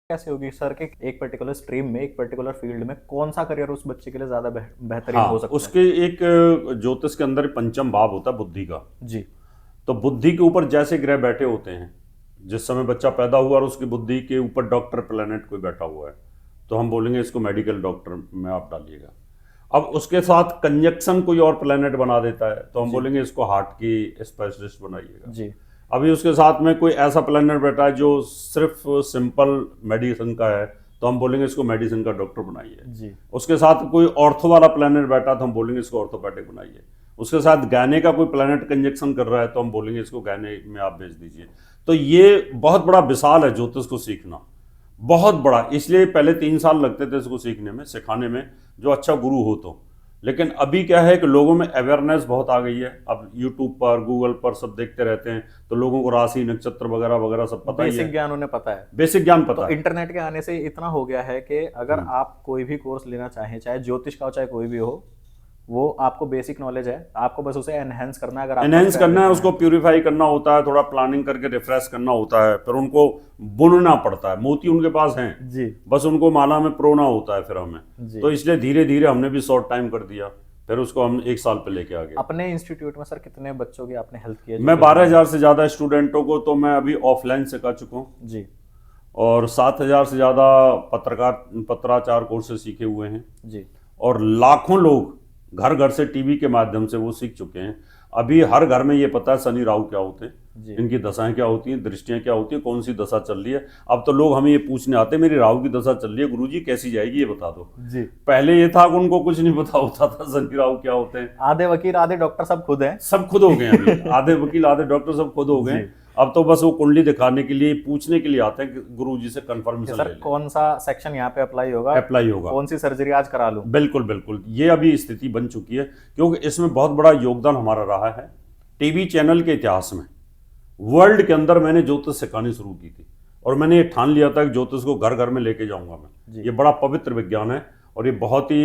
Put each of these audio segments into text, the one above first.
कैसे होगी सर कि एक पर्टिकुलर स्ट्रीम में, एक पर्टिकुलर फील्ड में कौन सा करियर उस बच्चे के लिए ज्यादा बेहतरीन हाँ, हो सकता है? उसके एक ज्योतिष के अंदर पंचम भाव होता है बुद्धि का। जी। तो बुद्धि के ऊपर जैसे ग्रह बैठे होते हैं, जिस समय बच्चा पैदा हुआ और उसकी बुद्धि के ऊपर डॉक्टर प्लेनेट कोई बैठा हुआ है, तो हम बोलेंगे इसको मेडिकल डॉक्टर में आप डालिएगा। अब उसके साथ कंजक्शन कोई और प्लेनेट बना देता है तो हम जी। बोलेंगे इसको हार्ट की स्पेशलिस्ट बनाइएगा। जी। अभी उसके साथ में कोई ऐसा प्लेनेट बैठा है जो सिर्फ सिंपल मेडिसिन का है, तो हम बोलेंगे इसको मेडिसिन का डॉक्टर बनाइए। जी। उसके साथ कोई ऑर्थो वाला प्लेनेट बैठा तो हम बोलेंगे इसको ऑर्थोपैडिक बनाइए। उसके साथ गैने का कोई प्लेनेट कंजक्शन कर रहा है तो हम बोलेंगे इसको गैने में आप भेज दीजिए। तो ये बहुत बड़ा विशाल है ज्योतिष को सीखना, बहुत बड़ा। इसलिए पहले 3 साल लगते थे इसको सीखने में, सिखाने में, जो अच्छा गुरु हो तो। लेकिन अभी क्या है कि लोगों में अवेयरनेस बहुत आ गई है। अब यूट्यूब पर, गूगल पर सब देखते रहते हैं, तो लोगों को राशि नक्षत्र वगैरह वगैरह सब पता ही है। बेसिक ज्ञान उन्हें पता है। बेसिक ज्ञान तो पता है। इंटरनेट के आने से इतना हो गया है कि अगर आप कोई भी कोर्स लेना चाहें, चाहे ज्योतिष का हो चाहे कोई भी हो, वो आपको बेसिक नॉलेज है, आपको बस उसे एनहेंस करना है। अगर आपको एनहेंस उससे आगे करना है, बढ़ना उसको है प्यूरिफाई करना होता है, थोड़ा प्लानिंग करके रिफ्रेश करना होता है, फिर उनको बुनना पड़ता है। मोती उनके पास हैं, जी। बस उनको माला में प्रोना होता है फिर हमें। जी। तो इसलिए धीरे धीरे हमने भी शॉर्ट टाइम कर दिया, फिर उसको हम 1 साल पे लेके आ गए। अपने इंस्टीट्यूट में सर कितने बच्चों की आपने हेल्प किया? मैं 12,000 से ज़्यादा स्टूडेंटों को तो मैं अभी ऑफलाइन सिखा चुका हूँ, जी। और 7,000 से ज़्यादा पत्राचार कोर्सेज सीखे हुए हैं, जी। और लाखों लोग घर घर से टीवी के माध्यम से वो सीख चुके हैं। अभी हर घर में ये पता है शनि राहु क्या होते हैं, जी। इनकी दशाएं क्या होती हैं, दृष्टियां क्या होती हैं, कौन सी दशा चल रही है। अब तो लोग हमें ये पूछने आते हैं मेरी राहु की दशा चल रही है गुरुजी कैसी जाएगी ये बता दो। जी। पहले ये था कि उनको कुछ नहीं पता होता था शनि राहु क्या होते हैं। आधे वकील आधे डॉक्टर सब खुद हैं। सब खुद हो गए हैं अभी, आधे वकील आधे डॉक्टर सब खुद हो गए। जी। अब तो बस वो कुंडली दिखाने के लिए, पूछने के लिए आते हैं कि गुरुजी से कि कंफर्मेशन सर ले लें, कौन सा सेक्शन यहाँ पे अप्लाई होगा, अप्लाई होगा। कौन सी सर्जरी आज करा लूं। बिल्कुल बिल्कुल, ये अभी स्थिति बन चुकी है, क्योंकि इसमें बहुत बड़ा योगदान हमारा रहा है। टीवी चैनल के इतिहास में वर्ल्ड के अंदर मैंने ज्योतिष सिखानी शुरू की थी, और मैंने ये ठान लिया था कि ज्योतिष को घर घर में लेके जाऊंगा मैं। ये बड़ा पवित्र विज्ञान है और ये बहुत ही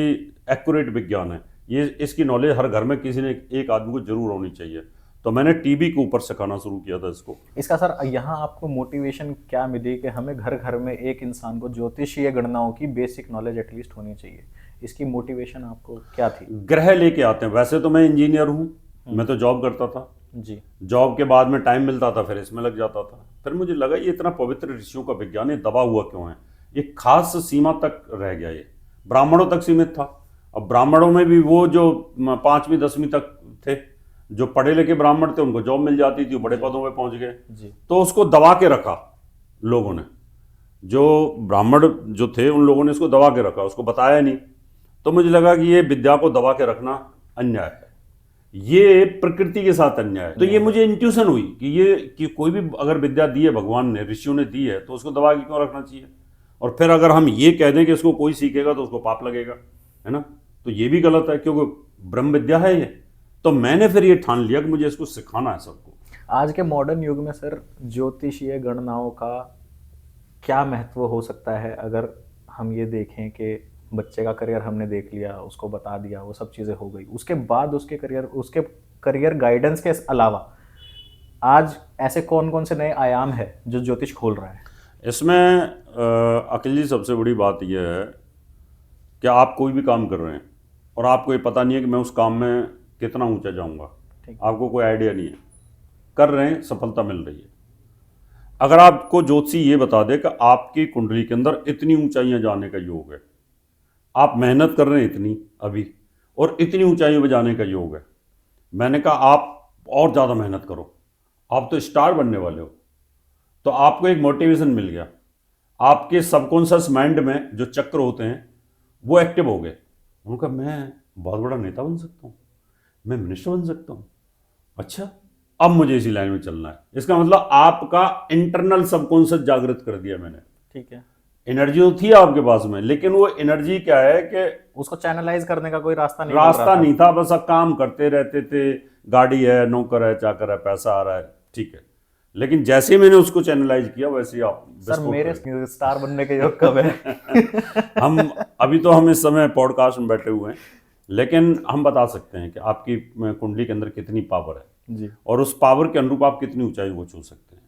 एक्यूरेट विज्ञान है। ये इसकी नॉलेज हर घर में किसी ने एक आदमी को जरूर होनी चाहिए। तो मैंने टीबी के ऊपर सिखाना शुरू किया था इसको। इसका सर यहाँ आपको मोटिवेशन क्या मिली कि हमें घर घर में एक इंसान को ज्योतिषीय गणनाओं की बेसिक नॉलेज एटलीस्ट होनी चाहिए? इसकी मोटिवेशन आपको क्या थी? ग्रह लेके आते हैं। वैसे तो मैं इंजीनियर हूँ, मैं तो जॉब करता था। जी। जॉब के बाद में टाइम मिलता था फिर इसमें लग जाता था। फिर मुझे लगा ये इतना पवित्र ऋषियों का विज्ञान ये दबा हुआ क्यों है, ये खास सीमा तक रह गया, ये ब्राह्मणों तक सीमित था। अब ब्राह्मणों में भी वो जो 5वीं 10वीं तक थे, जो पढ़े लिखे ब्राह्मण थे उनको जॉब मिल जाती थी, वो बड़े पदों पे पहुंच गए। जी। तो उसको दबा के रखा लोगों ने, जो ब्राह्मण जो थे उन लोगों ने इसको दबा के रखा, उसको बताया नहीं। तो मुझे लगा कि ये विद्या को दबा के रखना अन्याय है, ये प्रकृति के साथ अन्याय है। तो ये मुझे इंट्यूशन हुई कि कोई भी अगर विद्या दी है भगवान ने, ऋषियों ने दी है, तो उसको दबा के क्यों रखना चाहिए। और फिर अगर हम ये कह दें कि इसको कोई सीखेगा तो उसको पाप लगेगा, है ना, तो ये भी गलत है, क्योंकि ब्रह्म विद्या है ये। तो मैंने फिर ये ठान लिया कि मुझे इसको सिखाना है सबको। आज के मॉडर्न युग में सर ज्योतिषीय गणनाओं का क्या महत्व हो सकता है? अगर हम ये देखें कि बच्चे का करियर हमने देख लिया, उसको बता दिया, वो सब चीज़ें हो गई, उसके बाद उसके करियर गाइडेंस के अलावा आज ऐसे कौन कौन से नए आयाम है जो ज्योतिष खोल रहा है? इसमें अखिल जी सबसे बड़ी बात यह है कि आप कोई भी काम कर रहे हैं और आपको ये पता नहीं है कि मैं उस काम में कितना ऊंचा जाऊंगा, आपको कोई आइडिया नहीं है, कर रहे हैं, सफलता मिल रही है। अगर आपको ज्योतिषी ये बता दे कि आपकी कुंडली के अंदर इतनी ऊंचाइयां जाने का योग है, आप मेहनत कर रहे हैं इतनी अभी, और इतनी ऊंचाइयों पर जाने का योग है, मैंने कहा आप और ज़्यादा मेहनत करो, आप तो स्टार बनने वाले हो। तो आपको एक मोटिवेशन मिल गया, आपके सबकॉन्शियस माइंड में जो चक्र होते हैं वो एक्टिव हो गए। उनका मैं बहुत बड़ा नेता बन सकता हूँ, मैं मिनिस्टर बन सकता हूँ, अच्छा अब मुझे इसी लाइन में चलना है। इसका मतलब आपका इंटरनल सबकॉन्शियस जागृत कर दिया मैंने। ठीक है। एनर्जी तो थी आपके पास में, लेकिन वो एनर्जी क्या है कि उसको चैनलाइज करने का कोई रास्ता नहीं था, बस आप काम करते रहते थे। गाड़ी है, नौकर है, चाकर है, पैसा आ रहा है, ठीक है। लेकिन जैसे ही मैंने उसको चैनलाइज किया वैसे ही आप सर मेरे स्टार बनने के योग कब है? हम इस समय पॉडकास्ट में बैठे हुए हैं, लेकिन हम बता सकते हैं कि आपकी कुंडली के अंदर कितनी पावर है जी। और उस पावर के अनुरूप आप कितनी ऊंचाई को छू सकते हैं।